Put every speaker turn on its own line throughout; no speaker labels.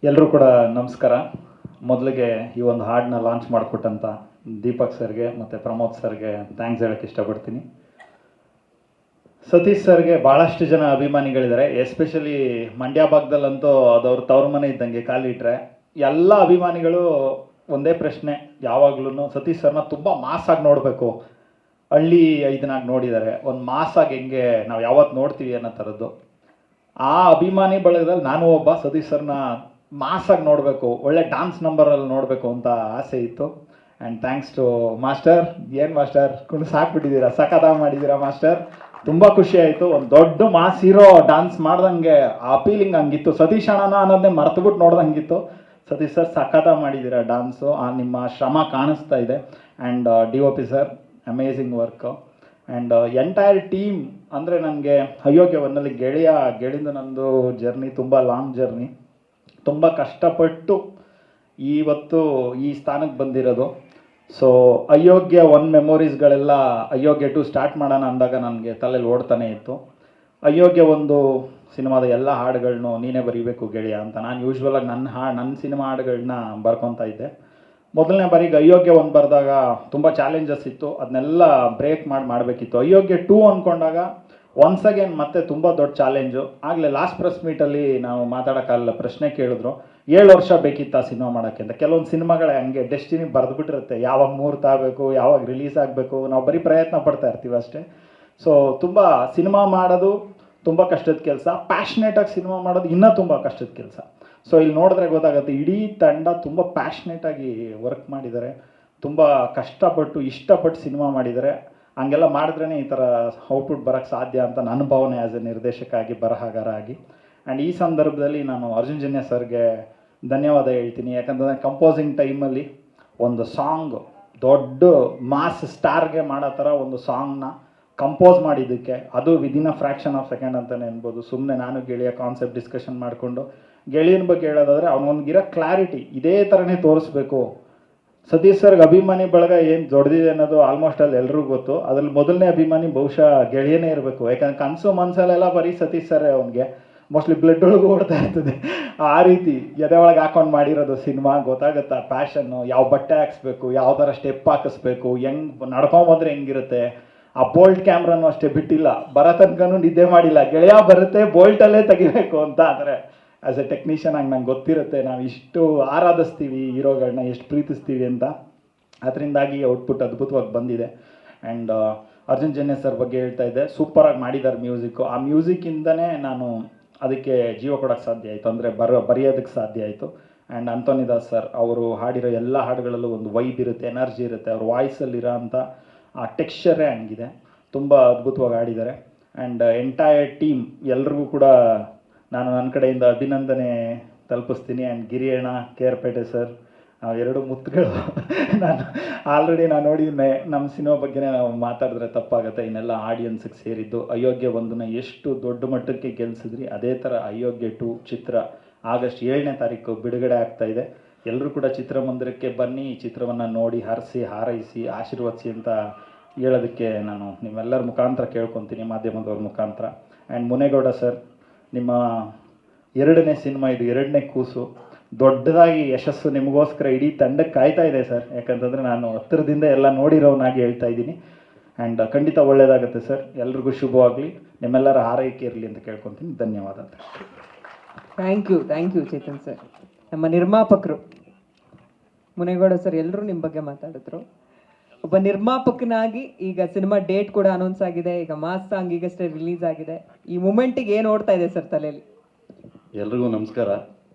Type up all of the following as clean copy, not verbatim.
ಎಲ್ಲರೂ ಕೂಡ ನಮಸ್ಕಾರ. ಮೊದಲಿಗೆ ಈ ಒಂದು ಹಾಡನ್ನ ಲಾಂಚ್ ಮಾಡಿಕೊಟ್ಟಂಥ ದೀಪಕ್ ಸರ್ಗೆ ಮತ್ತು ಪ್ರಮೋದ್ ಸರ್ಗೆ ಥ್ಯಾಂಕ್ಸ್ ಹೇಳೋಕ್ಕೆ ಇಷ್ಟಪಡ್ತೀನಿ. ಸತೀಶ್ ಸರ್ಗೆ ಭಾಳಷ್ಟು ಜನ ಅಭಿಮಾನಿಗಳಿದ್ದಾರೆ, ಎಸ್ಪೆಷಲಿ ಮಂಡ್ಯ ಭಾಗದಲ್ಲಂತೂ ಅದವ್ರ ತವ್ರ ಮನೆ ಇದ್ದಂಗೆ. ಕಾಲಿಟ್ರೆ ಎಲ್ಲ ಅಭಿಮಾನಿಗಳು ಒಂದೇ ಪ್ರಶ್ನೆ ಯಾವಾಗ್ಲೂ, ಸತೀಶ್ ಸರ್ನ ತುಂಬ ಮಾಸಾಗಿ ನೋಡಬೇಕು, ಹಳ್ಳಿ ಇದನ್ನಾಗಿ ನೋಡಿದ್ದಾರೆ, ಒಂದು ಮಾಸಾಗಿ ಹೆಂಗೆ ನಾವು ಯಾವತ್ತು ನೋಡ್ತೀವಿ ಅನ್ನೋ ಥರದ್ದು. ಆ ಅಭಿಮಾನಿ ಬಳಗದಲ್ಲಿ ನಾನು ಒಬ್ಬ. ಸತೀಶ್ ಸರ್ನ ಮಾಸಾಗಿ ನೋಡಬೇಕು, ಒಳ್ಳೆ ಡಾನ್ಸ್ ನಂಬರಲ್ಲಿ ನೋಡಬೇಕು ಅಂತ ಆಸೆ ಇತ್ತು. And thanks to master. ಏನು ಮಾಸ್ಟರ್ ಸಾಕ್ಬಿಟ್ಟಿದ್ದೀರಾ, ಸಖತ್ತಾಗಿ ಮಾಡಿದ್ದೀರಾ ಮಾಸ್ಟರ್. ತುಂಬ ಖುಷಿ ಆಯಿತು. ಒಂದು ದೊಡ್ಡ ಮಾಸ್ ಹೀರೋ ಡ್ಯಾನ್ಸ್ ಮಾಡ್ದಂಗೆ ಆ ಫೀಲಿಂಗ್ ಹಂಗಿತ್ತು. ಸತೀಶ್ ಅಣ್ಣನ ಅನ್ನೋದನ್ನೇ ಮರ್ತುಬಿಟ್ಟು ನೋಡ್ದಂಗಿತ್ತು. ಸತೀಶ್ ಸರ್ ಸಖತ್ತಾಗಿ ಮಾಡಿದ್ದೀರಾ ಡ್ಯಾನ್ಸು, ನಿಮ್ಮ ಶ್ರಮ ಕಾಣಿಸ್ತಾ ಇದೆ. And DOP sir amazing work. And entire team ಅಂದರೆ ನನಗೆ ಅಯೋಗ್ಯ ಒಂದಲ್ಲಿ ಗೆಳೆಯಿಂದ ನಂದು ಜರ್ನಿ ತುಂಬ ಲಾಂಗ್ ಜರ್ನಿ. ತುಂಬ ಕಷ್ಟಪಟ್ಟು ಇವತ್ತು ಈ ಸ್ಥಾನಕ್ಕೆ ಬಂದಿರೋದು. ಸೊ ಅಯೋಗ್ಯ 1 ಮೆಮೊರೀಸ್ಗಳೆಲ್ಲ ಅಯೋಗ್ಯ 2 ಸ್ಟಾರ್ಟ್ ಮಾಡೋಣ ಅಂದಾಗ ನನಗೆ ತಲೆಯಲ್ಲಿ ಓಡ್ತಾನೆ ಇತ್ತು. ಅಯೋಗ್ಯ 1 ಸಿನಿಮಾದ ಎಲ್ಲ ಹಾಡುಗಳನ್ನೂ ನೀನೇ ಬರೀಬೇಕು ಗೆಳೆಯ ಅಂತ ನಾನು ಯೂಶ್ವಲಾಗಿ ನನ್ನ ಸಿನಿಮಾ ಹಾಡುಗಳನ್ನ ಬರ್ಕೊತಾ ಇದ್ದೆ. ಮೊದಲನೇ ಬಾರಿಗೆ ಅಯೋಗ್ಯ 1 ಬರೆದಾಗ ತುಂಬ ಚಾಲೆಂಜಸ್ ಇತ್ತು, ಅದನ್ನೆಲ್ಲ ಬ್ರೇಕ್ ಮಾಡಬೇಕಿತ್ತು. ಅಯೋಗ್ಯ 2 ಅಂದ್ಕೊಂಡಾಗ ಒನ್ಸ್ ಅಗೇನ್ ಮತ್ತೆ ತುಂಬ ದೊಡ್ಡ ಚಾಲೆಂಜು. ಆಗಲೇ ಲಾಸ್ಟ್ ಪ್ರೆಸ್ ಮೀಟಲ್ಲಿ ನಾವು ಮಾತಾಡೋಕ್ಕಾಗಲ್ಲ, ಪ್ರಶ್ನೆ ಕೇಳಿದ್ರು 7 ವರ್ಷ ಬೇಕಿತ್ತು ಆ ಸಿನಿಮಾ ಮಾಡೋಕ್ಕೆ ಅಂತ. ಕೆಲವೊಂದು ಸಿನಿಮಾಗಳೇ ಹಂಗೆ ಡೆಸ್ಟಿನಿ ಬರೆದುಬಿಟ್ಟಿರುತ್ತೆ, ಯಾವಾಗ ಮುಹೂರ್ತ ಆಗಬೇಕು, ಯಾವಾಗ ರಿಲೀಸ್ ಆಗಬೇಕು, ನಾವು ಬರೀ ಪ್ರಯತ್ನ ಪಡ್ತಾ ಇರ್ತೀವಿ ಅಷ್ಟೇ. ಸೊ ತುಂಬ ಸಿನಿಮಾ ಮಾಡೋದು ತುಂಬ ಕಷ್ಟದ ಕೆಲಸ, ಪ್ಯಾಷನೇಟಾಗಿ ಸಿನಿಮಾ ಮಾಡೋದು ಇನ್ನೂ ತುಂಬ ಕಷ್ಟದ ಕೆಲಸ. ಸೊ ಇಲ್ಲಿ ನೋಡಿದ್ರೆ ಗೊತ್ತಾಗುತ್ತೆ, ಇಡೀ ತಂಡ ತುಂಬ ಪ್ಯಾಷನೇಟಾಗಿ ವರ್ಕ್ ಮಾಡಿದ್ದಾರೆ, ತುಂಬ ಕಷ್ಟಪಟ್ಟು ಇಷ್ಟಪಟ್ಟು ಸಿನಿಮಾ ಮಾಡಿದ್ದಾರೆ. ಹಂಗೆಲ್ಲ ಮಾಡಿದ್ರೇ ಈ ಥರ ಔಟ್ಪುಟ್ ಬರೋಕ್ಕೆ ಸಾಧ್ಯ ಅಂತ ನನ್ನ ಭಾವನೆ ಆ್ಯಸ್ ಎ ನಿರ್ದೇಶಕ ಆಗಿ, ಬರಹಗಾರ ಆಗಿ. ಆ್ಯಂಡ್ ಈ ಸಂದರ್ಭದಲ್ಲಿ ನಾನು ಅರ್ಜುನ್ ಜನ್ಯ ಸರ್ಗೆ ಧನ್ಯವಾದ ಹೇಳ್ತೀನಿ. ಯಾಕಂತಂದರೆ ಕಂಪೋಸಿಂಗ್ ಟೈಮಲ್ಲಿ ಒಂದು ಸಾಂಗ್ ದೊಡ್ಡ ಮಾಸ್ ಸ್ಟಾರ್ಗೆ ಮಾಡೋ ಥರ ಒಂದು ಸಾಂಗ್ನ ಕಂಪೋಸ್ ಮಾಡಿದ್ದಕ್ಕೆ, ಅದು within a fraction of second ಅಂತಲೇ ಅನ್ಬೋದು. ಸುಮ್ಮನೆ ನಾನು ಗೆಳೆಯ ಕಾನ್ಸೆಪ್ಟ್ ಡಿಸ್ಕಷನ್ ಮಾಡಿಕೊಂಡು ಗೆಳೆಯನ ಬಗ್ಗೆ ಹೇಳೋದಾದರೆ ಅವನಿಗಿರೋ ಕ್ಲಾರಿಟಿ ಇದೇ ಥರನೇ ತೋರಿಸ್ಬೇಕು. ಸತೀಶ್ ಸರ್ಗೆ ಅಭಿಮಾನಿ ಬಳಗ ಏನು ದೊಡ್ಡದಿದೆ ಅನ್ನೋದು ಆಲ್ಮೋಸ್ಟ್ ಅಲ್ಲಿ ಎಲ್ರಿಗೂ ಗೊತ್ತು. ಅದ್ರಲ್ಲಿ ಮೊದಲನೇ ಅಭಿಮಾನಿ ಬಹುಶಃ ಗೆಳೆಯನೇ ಇರಬೇಕು. ಯಾಕಂದ್ರೆ ಕನಸು ಮನಸ್ಸಲ್ಲೆಲ್ಲ ಬರೀ ಸತೀಶ್ ಸರೇ ಅವನಿಗೆ ಮೋಸ್ಟ್ಲಿ ಬ್ಲಡ್ ಒಳಗೂ ಓಡ್ತಾ ಇರ್ತದೆ. ಆ ರೀತಿ ಎದೆ ಒಳಗೆ ಹಾಕೊಂಡು ಮಾಡಿರೋದು ಸಿನಿಮಾ. ಗೊತ್ತಾಗುತ್ತಾ ಪ್ಯಾಷನ್ನು, ಯಾವ ಬಟ್ಟೆ ಹಾಕ್ಸ್ಬೇಕು, ಯಾವ ಥರ ಸ್ಟೆಪ್ ಹಾಕಿಸ್ಬೇಕು, ಹೆಂಗೆ ನಡ್ಕೊಂಬಂದ್ರೆ ಹೆಂಗಿರುತ್ತೆ. ಆ ಬೋಲ್ಟ್ ಕ್ಯಾಮ್ರಾನು ಅಷ್ಟೇ ಬಿಟ್ಟಿಲ್ಲ, ಬರೋ ತನಕನೂ ನಿದ್ದೆ ಮಾಡಿಲ್ಲ. ಗೆಳೆಯ ಬರುತ್ತೆ ಬೋಲ್ಟಲ್ಲೇ ತೆಗಿಬೇಕು ಅಂತ. ಅಂದರೆ ಆ್ಯಸ್ ಎ ಟೆಕ್ನಿಷಿಯನ್ ಆಗಿ ನಂಗೆ ಗೊತ್ತಿರುತ್ತೆ ನಾವು ಇಷ್ಟು ಆರಾಧಿಸ್ತೀವಿ ಹೀರೋಗಳನ್ನ, ಎಷ್ಟು ಪ್ರೀತಿಸ್ತೀವಿ ಅಂತ. ಅದರಿಂದಾಗಿ ಔಟ್ಪುಟ್ ಅದ್ಭುತವಾಗಿ ಬಂದಿದೆ. ಆ್ಯಂಡ್ ಅರ್ಜುನ್ ಜನ್ಯ ಸರ್ ಬಗ್ಗೆ ಹೇಳ್ತಾ ಇದ್ದೆ, ಸೂಪರಾಗಿ ಮಾಡಿದ್ದಾರೆ ಮ್ಯೂಸಿಕ್ಕು. ಆ ಮ್ಯೂಸಿಕ್ಕಿಂದನೇ ನಾನು ಅದಕ್ಕೆ ಜೀವ ಕೊಡೋಕ್ಕೆ ಸಾಧ್ಯ ಆಯಿತು, ಅಂದರೆ ಬರೆಯೋದಕ್ಕೆ ಸಾಧ್ಯ ಆಯಿತು. ಆ್ಯಂಡ್ ಅಂತೋನಿದಾಸ್ ಸರ್ ಅವರು ಹಾಡಿರೋ ಎಲ್ಲ ಹಾಡುಗಳಲ್ಲೂ ಒಂದು ವೈಬ್ ಇರುತ್ತೆ, ಎನರ್ಜಿ ಇರುತ್ತೆ. ಅವ್ರ ವಾಯ್ಸಲ್ಲಿರೋ ಅಂಥ ಆ ಟೆಕ್ಸ್ಚರೇ ಹಂಗಿದೆ. ತುಂಬ ಅದ್ಭುತವಾಗಿ ಹಾಡಿದ್ದಾರೆ. ಆ್ಯಂಡ್ ಎಂಟೈರ್ ಟೀಮ್ ಎಲ್ರಿಗೂ ಕೂಡ ನಾನು ನನ್ನ ಕಡೆಯಿಂದ ಅಭಿನಂದನೆ ತಲುಪಿಸ್ತೀನಿ. ಆ್ಯಂಡ್ ಗಿರಿಯಣ್ಣ, ಕೇರ್ಪೇಟೆ ಸರ್, ಎರಡು ಮುತ್ತುಗಳು. ನಾನು ಆಲ್ರೆಡಿ ನೋಡಿ ನಮ್ಮ ಸಿನಿಮಾ ಬಗ್ಗೆನೇ ನಾವು ಮಾತಾಡಿದ್ರೆ ತಪ್ಪಾಗುತ್ತೆ. ಇನ್ನೆಲ್ಲ ಆಡಿಯನ್ಸಿಗೆ ಸೇರಿದ್ದು ಅಯೋಗ್ಯ 1ನ ಎಷ್ಟು ದೊಡ್ಡ ಮಟ್ಟಕ್ಕೆ ಗೆಲ್ಲಿಸಿದ್ರಿ, ಅದೇ ಥರ ಅಯೋಗ್ಯ 2 ಚಿತ್ರ ಆಗಸ್ಟ್ 7ನೇ ತಾರೀಕು ಬಿಡುಗಡೆ ಆಗ್ತಾ ಇದೆ. ಎಲ್ಲರೂ ಕೂಡ ಚಿತ್ರಮಂದಿರಕ್ಕೆ ಬನ್ನಿ, ಈ ಚಿತ್ರವನ್ನು ನೋಡಿ ಹರಿಸಿ ಹಾರೈಸಿ ಆಶೀರ್ವದಿಸಿ ಅಂತ ಹೇಳೋದಕ್ಕೆ ನಾನು ನಿಮ್ಮೆಲ್ಲರ ಮುಖಾಂತರ ಕೇಳ್ಕೊತೀನಿ, ಮಾಧ್ಯಮದವ್ರ ಮುಖಾಂತರ. ಆ್ಯಂಡ್ ಮುನೇಗೌಡ ಸರ್, ನಿಮ್ಮ 2ನೇ ಸಿನಿಮಾ ಇದು, 2ನೇ ಕೂಸು. ದೊಡ್ಡದಾಗಿ ಯಶಸ್ಸು ನಿಮಗೋಸ್ಕರ ಇಡೀ ತಂಡಕ್ಕೆ ಕಾಯ್ತಾ ಇದೆ ಸರ್. ಯಾಕಂತಂದರೆ ನಾನು ಹತ್ತಿರದಿಂದ ಎಲ್ಲ ನೋಡಿರೋನಾಗಿ ಹೇಳ್ತಾ ಇದ್ದೀನಿ. ಆ್ಯಂಡ್ ಖಂಡಿತ ಒಳ್ಳೆಯದಾಗುತ್ತೆ ಸರ್. ಎಲ್ರಿಗೂ ಶುಭವಾಗಲಿ, ನಿಮ್ಮೆಲ್ಲರ ಆರೈಕೆ ಇರಲಿ ಅಂತ ಕೇಳ್ಕೊತೀನಿ. ಧನ್ಯವಾದ.
Thank you Chetan sir. ನಮ್ಮ ನಿರ್ಮಾಪಕರು ಮುನೇಗೌಡ ಸರ್ ಎಲ್ಲರೂ ನಿಮ್ಮ ಬಗ್ಗೆ ಮಾತಾಡಿದ್ರು. ಒಬ್ಬ ನಿರ್ಮಾಪಕನಾಗಿ ಈಗ ಸಿನಿಮಾ ಡೇಟ್ ಕೂಡ ಅನೌನ್ಸ್ ಆಗಿದೆ, ಈಗ ಮಾಸ್ ಸಾಂಗ್ ಈಗಷ್ಟೇ ರಿಲೀಸ್ ಆಗಿದೆ. ಈ ಮೂಮೆಂಟಿಗೆ ಏನು ಓಡ್ತಾ ಇದೆ ಸರ್ ತಲೆಯಲ್ಲಿ?
ಎಲ್ರಿಗೂ ನಮಸ್ಕಾರ.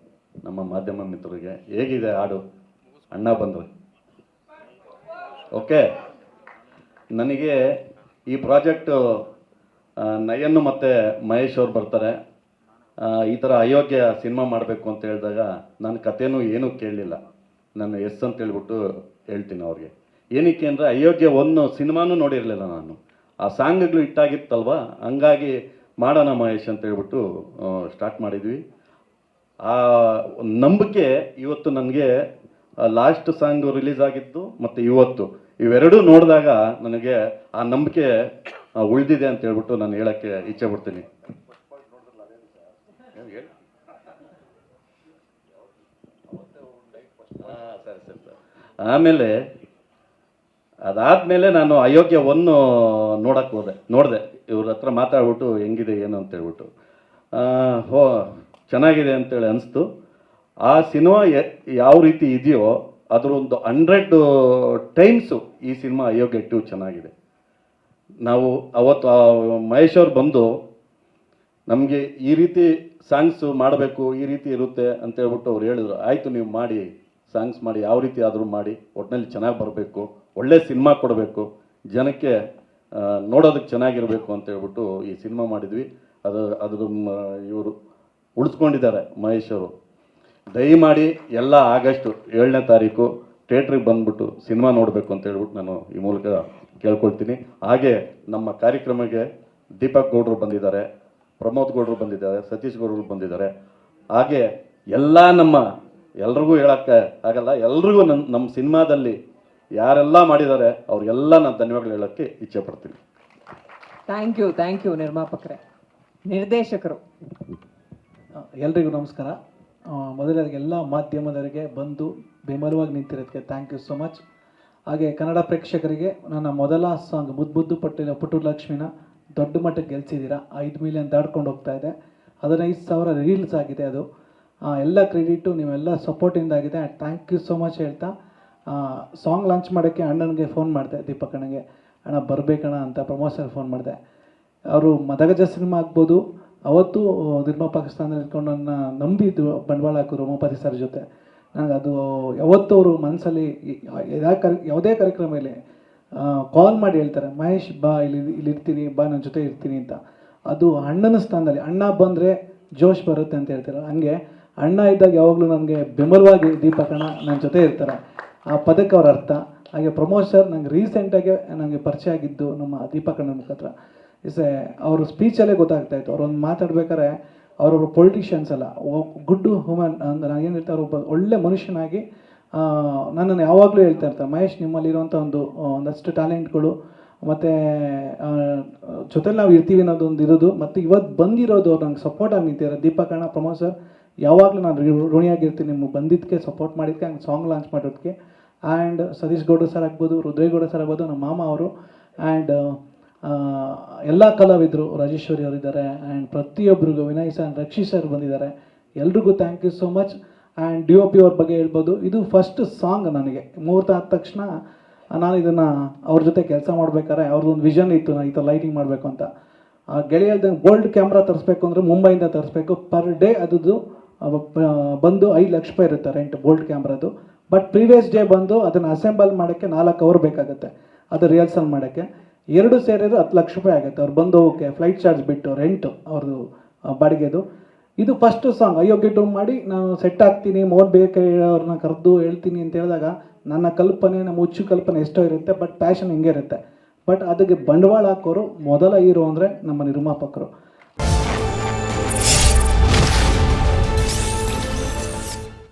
ನಮ್ಮ ಮಾಧ್ಯಮ ಮಿತ್ರರಿಗೆ ಹೇಗಿದೆ ಹಾಡು? ಅಣ್ಣ ಬಂದರು. ಓಕೆ, ನನಗೆ ಈ ಪ್ರಾಜೆಕ್ಟು ನಯನ್ ಮತ್ತು ಮಹೇಶ್ ಅವ್ರು ಬರ್ತಾರೆ. ಈ ಥರ ಅಯೋಗ್ಯ ಸಿನಿಮಾ ಮಾಡಬೇಕು ಅಂತ ಹೇಳಿದಾಗ ನನ್ನ ಕಥೆನೂ ಏನೂ ಕೇಳಲಿಲ್ಲ. ನಾನು ಎಸ್ ಅಂತ ಹೇಳ್ಬಿಟ್ಟು ಹೇಳ್ತೀನಿ ಅವ್ರಿಗೆ. ಏನಕ್ಕೆ ಅಂದರೆ ಅಯೋಗ್ಯ 1 ಸಿನಿಮಾನೂ ನೋಡಿರಲಿಲ್ಲ ನಾನು. ಆ ಸಾಂಗ್ಗಳು ಹಿಟ್ಟಾಗಿತ್ತಲ್ವ, ಹಂಗಾಗಿ ಮಾಡೋಣ ಮಹೇಶ್ ಅಂತ ಹೇಳ್ಬಿಟ್ಟು ಸ್ಟಾರ್ಟ್ ಮಾಡಿದ್ವಿ. ಆ ನಂಬಿಕೆ ಇವತ್ತು ನನಗೆ ಲಾಸ್ಟ್ ಸಾಂಗ್ ರಿಲೀಸ್ ಆಗಿದ್ದು ಮತ್ತು ಇವತ್ತು ಇವೆರಡೂ ನೋಡಿದಾಗ ನನಗೆ ಆ ನಂಬಿಕೆ ಉಳಿದಿದೆ ಅಂತ ಹೇಳ್ಬಿಟ್ಟು ನಾನು ಹೇಳೋಕ್ಕೆ ಇಚ್ಛೆ ಪಡ್ತೀನಿ. ಆಮೇಲೆ ಅದಾದಮೇಲೆ ನಾನು ಅಯೋಗ್ಯ ಒಂದು ನೋಡಿದೆ ಇವ್ರ ಹತ್ರ ಮಾತಾಡ್ಬಿಟ್ಟು ಹೆಂಗಿದೆ ಏನು ಅಂತ ಹೇಳ್ಬಿಟ್ಟು ಚೆನ್ನಾಗಿದೆ ಅಂತೇಳಿ ಅನಿಸ್ತು. ಆ ಸಿನಿಮಾ ಯಾವ ರೀತಿ ಇದೆಯೋ ಅದರ ಒಂದು 100 ಟೈಮ್ಸು ಈ ಸಿನಿಮಾ ಅಯೋಗ್ಯ 2 ಚೆನ್ನಾಗಿದೆ. ನಾವು ಅವತ್ತು ಮಹೇಶ್ ಅವ್ರು ಬಂದು ನಮಗೆ ಈ ರೀತಿ ಸಾಂಗ್ಸು ಮಾಡಬೇಕು, ಈ ರೀತಿ ಇರುತ್ತೆ ಅಂತ ಹೇಳ್ಬಿಟ್ಟು ಅವ್ರು ಹೇಳಿದ್ರು. ಆಯಿತು, ನೀವು ಮಾಡಿ, ಸಾಂಗ್ಸ್ ಮಾಡಿ, ಯಾವ ರೀತಿ ಆದರೂ ಮಾಡಿ, ಒಟ್ಟಿನಲ್ಲಿ ಚೆನ್ನಾಗಿ ಬರಬೇಕು, ಒಳ್ಳೆ ಸಿನಿಮಾ ಕೊಡಬೇಕು, ಜನಕ್ಕೆ ನೋಡೋದಕ್ಕೆ ಚೆನ್ನಾಗಿರಬೇಕು ಅಂತ ಹೇಳ್ಬಿಟ್ಟು ಈ ಸಿನಿಮಾ ಮಾಡಿದ್ವಿ. ಅದ್ರ ಇವರು ಉಳಿಸ್ಕೊಂಡಿದ್ದಾರೆ ಮಹೇಶ್ ಅವರು. ದಯಮಾಡಿ ಎಲ್ಲ ಆಗಸ್ಟ್ 7ನೇ ತಾರೀಕು ಥಿಯೇಟ್ರಿಗೆ ಬಂದ್ಬಿಟ್ಟು ಸಿನಿಮಾ ನೋಡಬೇಕು ಅಂತ ಹೇಳ್ಬಿಟ್ಟು ನಾನು ಈ ಮೂಲಕ ಕೇಳ್ಕೊಳ್ತೀನಿ. ಹಾಗೆ ನಮ್ಮ ಕಾರ್ಯಕ್ರಮಕ್ಕೆ ದೀಪಕ್ ಗೌಡ್ರು ಬಂದಿದ್ದಾರೆ, ಪ್ರಮೋದ್ ಗೌಡ್ರು ಬಂದಿದ್ದಾರೆ, ಸತೀಶ್ ಗೌಡ್ರು ಬಂದಿದ್ದಾರೆ. ಹಾಗೆ ಎಲ್ರಿಗೂ ಹೇಳೋಕ್ಕೆ ಆಗಲ್ಲ, ಎಲ್ರಿಗೂ ನಮ್ಮ ಸಿನಿಮಾದಲ್ಲಿ ಯಾರೆಲ್ಲ ಮಾಡಿದ್ದಾರೆ ಅವ್ರಿಗೆಲ್ಲ ನಾನು ಧನ್ಯವಾದಗಳು ಹೇಳೋಕ್ಕೆ ಇಚ್ಛೆ ಪಡ್ತೀನಿ.
ಥ್ಯಾಂಕ್ ಯು ನಿರ್ಮಾಪಕರೇ. ನಿರ್ದೇಶಕರು
ಎಲ್ರಿಗೂ ನಮಸ್ಕಾರ. ಮೊದಲಾಗಿ ಎಲ್ಲ ಮಾಧ್ಯಮದವರಿಗೆ ಬಂದು ಬೆಂಬಲವಾಗಿ ನಿಂತಿರೋದಕ್ಕೆ ಥ್ಯಾಂಕ್ ಯು ಸೋ ಮಚ್. ಹಾಗೆ ಕನ್ನಡ ಪ್ರೇಕ್ಷಕರಿಗೆ ನನ್ನ ಮೊದಲ ಸಾಂಗ್ ಮುದ್ದು ಪುಟ್ಟು ಲಕ್ಷ್ಮಿನ ದೊಡ್ಡ ಮಟ್ಟಕ್ಕೆ ಗೆಲ್ಸಿದ್ದೀರಾ. 5 ಮಿಲಿಯನ್ ದಾಟ್ಕೊಂಡು ಹೋಗ್ತಾ ಇದೆ. 15,000 ರೀಲ್ಸ್ ಆಗಿದೆ. ಅದು ಎಲ್ಲ ಕ್ರೆಡಿಟು ನೀವೆಲ್ಲ ಸಪೋರ್ಟಿಂದ ಆಗಿದೆ. ಥ್ಯಾಂಕ್ ಯು ಸೋ ಮಚ್ ಹೇಳ್ತಾ, ಸಾಂಗ್ ಲಾಂಚ್ ಮಾಡೋಕ್ಕೆ ಅಣ್ಣನಿಗೆ ಫೋನ್ ಮಾಡಿದೆ, ದೀಪಕ್ ಅಣ್ಣಗೆ, ಅಣ್ಣ ಬರಬೇಕಣ್ಣ ಅಂತ ಪ್ರಮೋಷನ್ ಫೋನ್ ಮಾಡಿದೆ. ಅವರು ಮದಗಜ ಸಿನಿಮಾ ಆಗ್ಬೋದು, ಅವತ್ತು ನಿರ್ಮಾಪಕ ಸ್ಥಾನದಲ್ಲಿ ಇಟ್ಕೊಂಡು ನನ್ನ ನಂಬಿದ್ದು ಬಂಡವಾಳ ಹಾಕಿದ್ರು ಉಮಾಪತಿ ಸರ್ ಜೊತೆ. ನನಗೆ ಅದು ಯಾವತ್ತೂ ಅವರು ಮನಸ್ಸಲ್ಲಿ ಯಾವುದೇ ಕಾರ್ಯಕ್ರಮ ಇಲ್ಲಿ ಕಾಲ್ ಮಾಡಿ ಹೇಳ್ತಾರೆ, ಮಹೇಶ್ ಬಾ, ಇಲ್ಲಿ ಇರ್ತೀನಿ, ಬಾ ನನ್ನ ಜೊತೆ ಇರ್ತೀನಿ ಅಂತ. ಅದು ಅಣ್ಣನ ಸ್ಥಾನದಲ್ಲಿ, ಅಣ್ಣ ಬಂದರೆ ಜೋಶ್ ಬರುತ್ತೆ ಅಂತ ಹೇಳ್ತಾರೆ. ಹಂಗೆ ಅಣ್ಣ ಇದ್ದಾಗ ಯಾವಾಗಲೂ ನನಗೆ ಬೆಂಬಲವಾಗಿ ದೀಪಕ್ ಅಣ್ಣ ನನ್ನ ಜೊತೆ ಇರ್ತಾರೆ. ಆ ಪದಕ್ಕೆ ಅವ್ರ ಅರ್ಥ. ಹಾಗೆ ಪ್ರಮೋದ್ ಸರ್ ನಂಗೆ ರೀಸೆಂಟಾಗಿ ನನಗೆ ಪರಿಚಯ ಆಗಿದ್ದು ನಮ್ಮ ದೀಪಕ್ ಅಣ್ಣನ ಮುಖಾಂತರ. ಅವರು ಸ್ಪೀಚಲ್ಲೇ ಗೊತ್ತಾಗ್ತಾ ಇತ್ತು. ಅವ್ರೊಂದು ಮಾತಾಡ್ಬೇಕಾದ್ರೆ ಅವರೊಬ್ಬರು ಪೊಲಿಟಿಷಿಯನ್ಸ್ ಅಲ್ಲ, ಗುಡ್ ಹ್ಯೂಮನ್ ಅಂದ್ರೆ ಏನು ಹೇಳ್ತಾರೆ, ಒಬ್ಬ ಒಳ್ಳೆ ಮನುಷ್ಯನಾಗಿ ನನ್ನನ್ನು ಯಾವಾಗಲೂ ಹೇಳ್ತಾ ಇರ್ತಾರೆ, ಮಹೇಶ್ ನಿಮ್ಮಲ್ಲಿರುವಂಥ ಒಂದಷ್ಟು ಟ್ಯಾಲೆಂಟ್ಗಳು ಮತ್ತು ಜೊತೆಲಿ ನಾವು ಇರ್ತೀವಿ ಅನ್ನೋದೊಂದು ಇರೋದು. ಮತ್ತು ಇವತ್ತು ಬಂದಿರೋದು ಅವ್ರು ನಂಗೆ ಸಪೋರ್ಟ್ ಆಗಿ ನಿಂತಿದ್ದಾರೆ. ದೀಪಕ್ ಅಣ್ಣ, ಪ್ರಮೋದ್ ಸರ್ ಯಾವಾಗಲೂ ನಾನು ಋಣಿಯಾಗಿರ್ತೀನಿ ನಿಮ್ಗೆ ಬಂದಿದ್ದಕ್ಕೆ, ಸಪೋರ್ಟ್ ಮಾಡಿದ್ದಕ್ಕೆ, ಹಂಗೆ ಸಾಂಗ್ ಲಾಂಚ್ ಮಾಡೋದಕ್ಕೆ. ಆ್ಯಂಡ್ ಸತೀಶ್ ಗೌಡ ಸರ್ ಆಗ್ಬೋದು, ರುದ್ರೇಗೌಡ ಸರ್ ಆಗ್ಬೋದು, ನಮ್ಮ ಮಾಮ ಅವರು, ಆ್ಯಂಡ್ ಎಲ್ಲ ಕಲಾವಿದರು, ರಾಜೇಶ್ವರಿ ಅವರಿದ್ದಾರೆ, ಆ್ಯಂಡ್ ಪ್ರತಿಯೊಬ್ಬರಿಗೂ ವಿನಯ್ ಸರ್, ರಕ್ಷಿ ಸರ್ ಬಂದಿದ್ದಾರೆ. ಎಲ್ರಿಗೂ thank you so much. And DOP ಅವ್ರ ಬಗ್ಗೆ ಹೇಳ್ಬೋದು, ಇದು ಫಸ್ಟ್ ಸಾಂಗ್ ನನಗೆ. ಮುಹೂರ್ತ ಆದ ತಕ್ಷಣ ನಾನು ಇದನ್ನು ಅವ್ರ ಜೊತೆ ಕೆಲಸ ಮಾಡ್ಬೇಕಾದ್ರೆ ಅವ್ರದ್ದೊಂದು ವಿಷನ್ ಇತ್ತು, ನಾನು ಈ ಥರ ಲೈಟಿಂಗ್ ಮಾಡಬೇಕು ಅಂತ. ಗೆಳೆಯಲ್ದಂಗೆ ಗೋಲ್ಡ್ ಕ್ಯಾಮ್ರಾ ತರಿಸ್ಬೇಕು ಅಂದರೆ ಮುಂಬೈಯಿಂದ ತರಿಸ್ಬೇಕು. ಪರ್ ಡೇ ಅದು ಬಂದು 5 ಲಕ್ಷ ರೂಪಾಯಿ ಇರುತ್ತೆ ರೆಂಟ್ ಗೋಲ್ಡ್ ಕ್ಯಾಮ್ರಾದು. ಬಟ್ ಪ್ರೀವಿಯಸ್ ಡೇ ಬಂದು ಅದನ್ನು ಅಸೆಂಬಲ್ ಮಾಡೋಕ್ಕೆ 4 ಅವರ್ ಬೇಕಾಗುತ್ತೆ, ಅದು ರಿಹರ್ಸಲ್ ಮಾಡೋಕ್ಕೆ. 2 ಸೇರಿದ್ರೆ 10 ಲಕ್ಷ ರೂಪಾಯಿ ಆಗುತ್ತೆ. ಅವ್ರು ಬಂದು ಹೋಗೋಕ್ಕೆ, ಫ್ಲೈಟ್ ಚಾರ್ಜ್ ಬಿಟ್ಟು, ರೆಂಟು ಅವ್ರದ್ದು ಬಾಡಿಗೆದು. ಇದು ಫಸ್ಟ್ ಸಾಂಗ್ ಅಯೋಗ್ಯ 2 ಮಾಡಿ ನಾನು ಸೆಟ್ ಆಗ್ತೀನಿ, ಮೋಹನ್ ಬೇಕಯ್ಯವ್ರನ್ನ ಕರೆದು ಹೇಳ್ತೀನಿ ಅಂತ ಹೇಳಿದಾಗ ನನ್ನ ಕಲ್ಪನೆ, ನಮ್ಮ ಹುಚ್ಚು ಕಲ್ಪನೆ ಎಷ್ಟೋ ಇರುತ್ತೆ, ಬಟ್ ಪ್ಯಾಷನ್ ಹಿಂಗೆ ಇರುತ್ತೆ. ಬಟ್ ಅದಕ್ಕೆ ಬಂಡವಾಳ ಹಾಕೋರು ಮೊದಲ ಹೀರೋ ಅಂದರೆ ನಮ್ಮ ನಿರ್ಮಾಪಕರು.